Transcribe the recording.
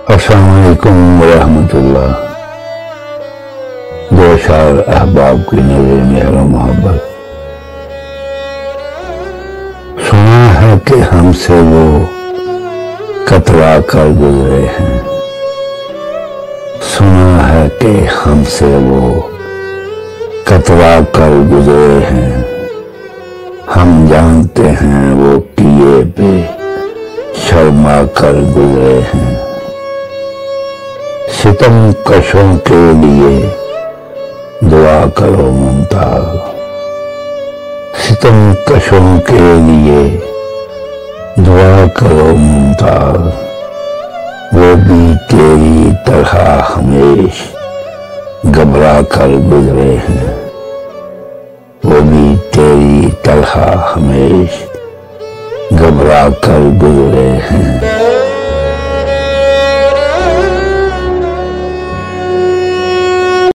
अस्सलाम वालेकुम रहमतुल्लाह। दो शार अहबाब की नजर मेहर मोहब्बत। सुना है कि हमसे वो कतरा कर गुजरे हैं, सुना है कि हमसे वो कतरा कर गुजरे हैं। हम जानते हैं वो किए पे शर्मा कर गुजरे हैं। सितम कशों के लिए दुआ करो मुमताज, सितम कशों के लिए दुआ करो मुमताज। वो भी तेरी तरह हमेशा घबरा कर गुजरे हैं, वो भी तेरी तरह हमेशा घबरा कर गुजरे हैं।